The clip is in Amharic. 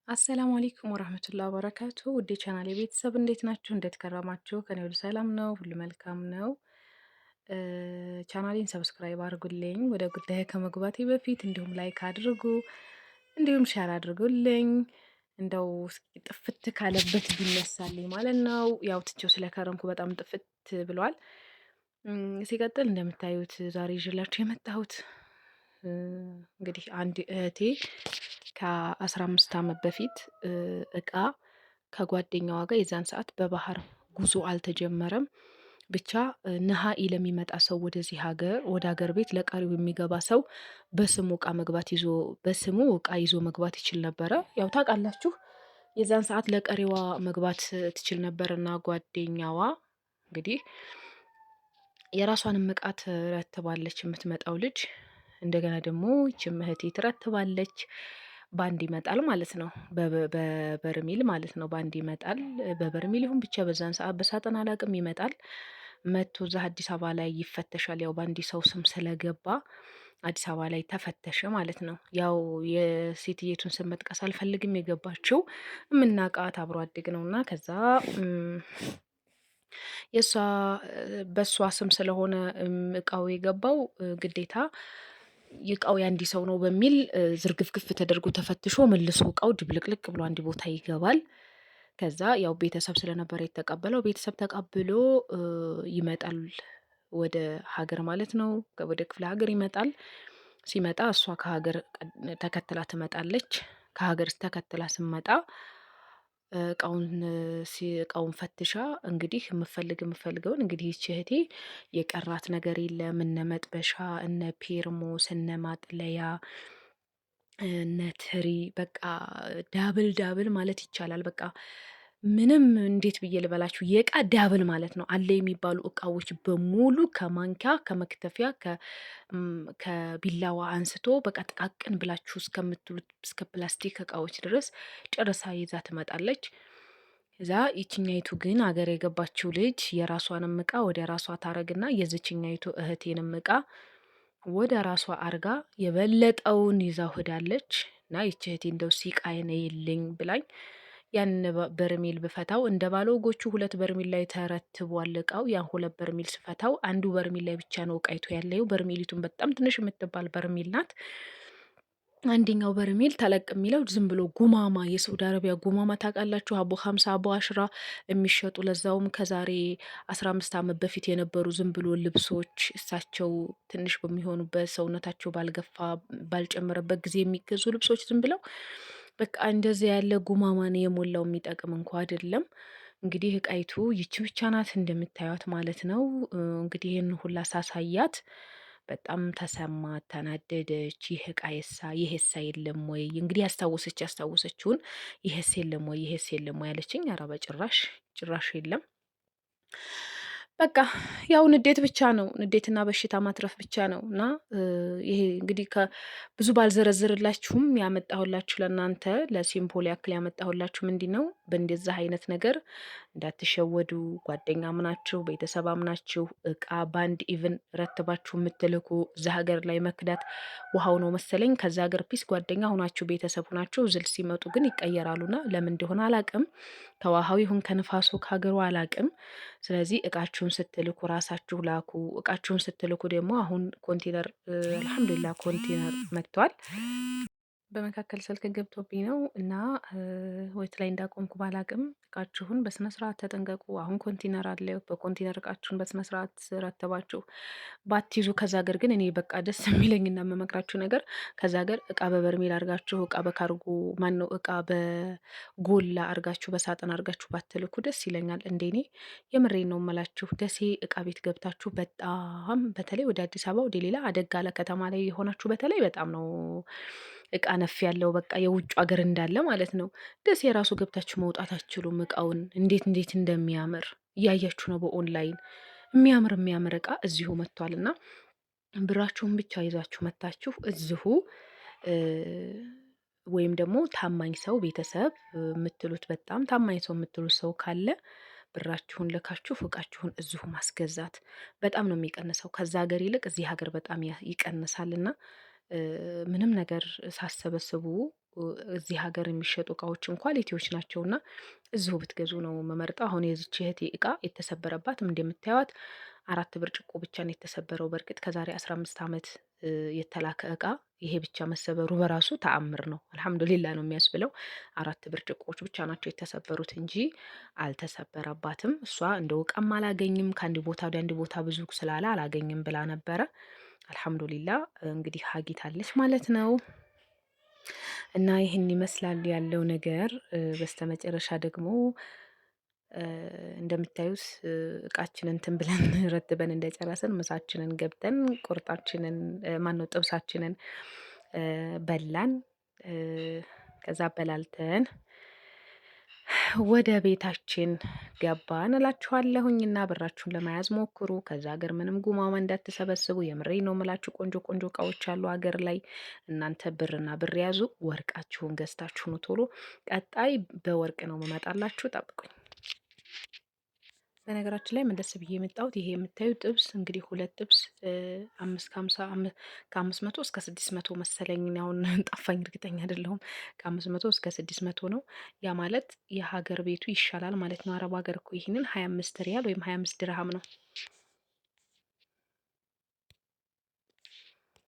አሰላሙ አለይኩም ወራህመቱላሂ ወበረካቱ ውድ የቻናሌ ቤተሰብ እንዴት ናችሁ? እንዴት ከረማችሁ? ከኔ ሁሉ ሰላም ነው፣ ሁሉ መልካም ነው። ቻናሌን ሰብስክራይብ አድርጉልኝ። ወደ ጉዳይ ከመግባቴ በፊት እንዲሁም ላይክ አድርጉ፣ እንዲሁም ሼር አድርጉልኝ። እንደው እስኪ ጥፍት ካለበት ቢነሳልኝ ማለት ነው። ያው ትቼው ስለከረምኩ በጣም ጥፍት ብሏል። ሲቀጥል እንደምታዩት ዛሬ ይዤላችሁ የመጣሁት እንግዲህ አንድ እህቴ ከ15 ዓመት በፊት እቃ ከጓደኛዋ ጋር የዛን ሰዓት በባህር ጉዞ አልተጀመረም። ብቻ ነሀኢ ለሚመጣ ሰው ወደዚህ ሀገር ወደ ሀገር ቤት ለቀሪው የሚገባ ሰው በስሙ እቃ መግባት ይዞ በስሙ እቃ ይዞ መግባት ይችል ነበረ። ያው ታውቃላችሁ የዛን ሰዓት ለቀሪዋ መግባት ትችል ነበርና ጓደኛዋ እንግዲህ የራሷንም እቃ ትረትባለች የምትመጣው ልጅ። እንደገና ደግሞ ይችም እህቴ ትረትባለች። ባንድ ይመጣል ማለት ነው። በበርሜል ማለት ነው። ባንድ ይመጣል። በበርሜል ይሁን ብቻ በዛን ሰዓት በሳጥን አላቅም ይመጣል። መቶ እዛ አዲስ አበባ ላይ ይፈተሻል። ያው ባንዲ ሰው ስም ስለገባ አዲስ አበባ ላይ ተፈተሸ ማለት ነው። ያው የሴትየቱን ስም መጥቀስ አልፈልግም። የገባችው የምናውቃት አብሮ አደግ ነው እና ከዛ የእሷ በእሷ ስም ስለሆነ እቃው የገባው ግዴታ እቃው የአንዲ ሰው ነው በሚል ዝርግፍግፍ ተደርጎ ተፈትሾ መልሶ እቃው ድብልቅልቅ ብሎ አንድ ቦታ ይገባል። ከዛ ያው ቤተሰብ ስለነበረ የተቀበለው ቤተሰብ ተቀብሎ ይመጣል ወደ ሀገር ማለት ነው። ወደ ክፍለ ሀገር ይመጣል። ሲመጣ እሷ ከሀገር ተከትላ ትመጣለች። ከሀገር ተከትላ ስመጣ እቃውን ፈትሻ እንግዲህ የምፈልገውን እንግዲህ ይህች እህቴ የቀራት ነገር የለም። እነ መጥበሻ፣ እነ ፔርሙስ፣ እነ ማጥለያ፣ እነ ትሪ በቃ ዳብል ዳብል ማለት ይቻላል። በቃ ምንም እንዴት ብዬ ልበላችሁ የእቃ ዳብል ማለት ነው። አለ የሚባሉ እቃዎች በሙሉ ከማንኪያ ከመክተፊያ ከቢላዋ አንስቶ በቃ ጥቃቅን ብላችሁ እስከምትሉት እስከ ፕላስቲክ እቃዎች ድረስ ጨርሳ ይዛ ትመጣለች። እዛ ይችኛይቱ ግን አገር የገባችው ልጅ የራሷንም እቃ ወደ ራሷ ታረግና የዝችኛይቱ እህቴንም እቃ ወደ ራሷ አርጋ የበለጠውን ይዛው ሄዳለች። እና ይች እህቴ እንደው ሲቃይ ነይልኝ ብላኝ ያን በርሜል ብፈታው እንደ ባለወጎቹ 2 በርሜል ላይ ተረትቧል እቃው። ያን 2 በርሜል ስፈታው አንዱ በርሜል ላይ ብቻ ነው እቃይቱ ያለው። በርሜሊቱን በጣም ትንሽ የምትባል በርሜል ናት። አንደኛው በርሜል ተለቅ የሚለው ዝም ብሎ ጉማማ የሳውዲ አረቢያ ጉማማ ታውቃላችሁ? አቦ 50 አቦ 10 የሚሸጡ ለዛውም ከዛሬ 15 ዓመት በፊት የነበሩ ዝም ብሎ ልብሶች እሳቸው ትንሽ በሚሆኑበት ሰውነታቸው ባልገፋ ባልጨመረበት ጊዜ የሚገዙ ልብሶች ዝም ብለው በቃ እንደዚህ ያለ ጉማማን የሞላው የሚጠቅም እንኳ አይደለም። እንግዲህ እቃይቱ ይቺ ብቻ ናት እንደምታዩት ማለት ነው። እንግዲህ ይህን ሁላ ሳሳያት በጣም ተሰማት፣ ተናደደች። ይህ እቃ ይሄሳ የለም ወይ እንግዲህ ያስታወሰችውን ይሄስ የለም ወይ ይሄስ የለም ወይ ያለችኝ። ኧረ በጭራሽ ጭራሽ የለም። በቃ ያው ንዴት ብቻ ነው። ንዴትና በሽታ ማትረፍ ብቻ ነው። እና ይሄ እንግዲህ ብዙ ባልዘረዝርላችሁም ያመጣሁላችሁ ለእናንተ ለሲምፖል ያክል ያመጣሁላችሁ ምንድን ነው በእንደዚህ አይነት ነገር እንዳትሸወዱ። ጓደኛ ምናችሁ ቤተሰብ አምናችሁ እቃ ባንድ ኢቭን ረትባችሁ የምትልኩ እዛ ሀገር ላይ መክዳት ውሃው ነው መሰለኝ። ከዛ ሀገር ፒስ ጓደኛ ሁናችሁ ቤተሰብ ሁናችሁ ዝል ሲመጡ ግን ይቀየራሉና ለምን እንደሆነ አላቅም። ከውሃው ይሁን ከንፋሱ ከሀገሩ አላቅም። ስለዚህ እቃችሁን ስትልኩ ራሳችሁ ላኩ። እቃችሁን ስትልኩ ደግሞ አሁን ኮንቴነር አልሐምዱሊላህ ኮንቴነር መጥቷል። በመካከል ስልክ ገብቶብኝ ነው እና ወይት ላይ እንዳቆምኩ ባላቅም እቃችሁን በስነ ስርዓት ተጠንቀቁ። አሁን ኮንቴነር አለ። በኮንቴነር እቃችሁን በስነ ስርዓት ረተባችሁ ባትይዙ። ከዛ ሀገር ግን እኔ በቃ ደስ የሚለኝና የምመክራችሁ ነገር ከዛ ሀገር እቃ በበርሜል አርጋችሁ እቃ በካርጎ ማነው እቃ በጎላ አርጋችሁ በሳጥን አርጋችሁ ባትልኩ ደስ ይለኛል። እንደኔ የምሬን ነው የምላችሁ። ደሴ እቃ ቤት ገብታችሁ በጣም በተለይ ወደ አዲስ አበባ ወደ ሌላ አደጋ አለ ከተማ ላይ የሆናችሁ በተለይ በጣም ነው እቃ ነፍ ያለው በቃ የውጭ ሀገር እንዳለ ማለት ነው። ደስ የራሱ ገብታችሁ መውጣት አትችሉም። እቃውን እንዴት እንደሚያምር እያያችሁ ነው በኦንላይን። የሚያምር እቃ እዚሁ መጥቷልና ብራችሁን ብቻ ይዛችሁ መታችሁ እዚሁ ወይም ደግሞ ታማኝ ሰው ቤተሰብ የምትሉት በጣም ታማኝ ሰው የምትሉት ሰው ካለ ብራችሁን ልካችሁ እቃችሁን እዚሁ ማስገዛት በጣም ነው የሚቀንሰው። ከዛ ሀገር ይልቅ እዚህ ሀገር በጣም ይቀንሳልና ምንም ነገር ሳሰበስቡ እዚህ ሀገር የሚሸጡ እቃዎችም ኳሊቲዎች ናቸውና እዚሁ ብትገዙ ነው የምመርጠው። አሁን የዚች እህቴ እቃ የተሰበረባትም እንደምታዩት 4 ብርጭቆ ብቻ ነው የተሰበረው። በእርግጥ ከዛሬ 15 ዓመት የተላከ እቃ ይሄ ብቻ መሰበሩ በራሱ ተአምር ነው። አልሐምዱሊላ ነው የሚያስብለው። 4 ብርጭቆዎች ብቻ ናቸው የተሰበሩት እንጂ አልተሰበረባትም። እሷ እንደው እቃም አላገኝም ከአንድ ቦታ ወደ አንድ ቦታ ብዙ ስላለ አላገኝም ብላ ነበረ። አልሐምዱሊላ እንግዲህ አግኝታለች ማለት ነው። እና ይህን ይመስላል ያለው ነገር። በስተመጨረሻ ደግሞ እንደምታዩት እቃችንን እንትን ብለን ረትበን እንደጨረስን ምሳችንን ገብተን ቁርጣችንን ማነው ጥብሳችንን በላን። ከዛ በላልተን ወደ ቤታችን ገባን እላችኋለሁኝ። እና ብራችሁን ለመያዝ ሞክሩ። ከዛ ሀገር ምንም ጉማማ እንዳትሰበስቡ። የምሬ ነው የምላችሁ። ቆንጆ ቆንጆ እቃዎች አሉ ሀገር ላይ። እናንተ ብርና ብር ያዙ። ወርቃችሁን ገዝታችሁ ነው ቶሎ። ቀጣይ በወርቅ ነው የምመጣላችሁ። ጠብቁኝ። በነገራችን ላይ መለስ ብዬ የመጣሁት ይሄ የምታዩት ጥብስ እንግዲህ 2 ጥብስ 550 ከ500 እስከ 600 መሰለኝ። አሁን ጠፋኝ፣ እርግጠኛ አይደለሁም። ከ500 እስከ 600 ነው። ያ ማለት የሀገር ቤቱ ይሻላል ማለት ነው። አረብ ሀገር እኮ ይህንን 25 ሪያል ወይም 25 ድርሃም ነው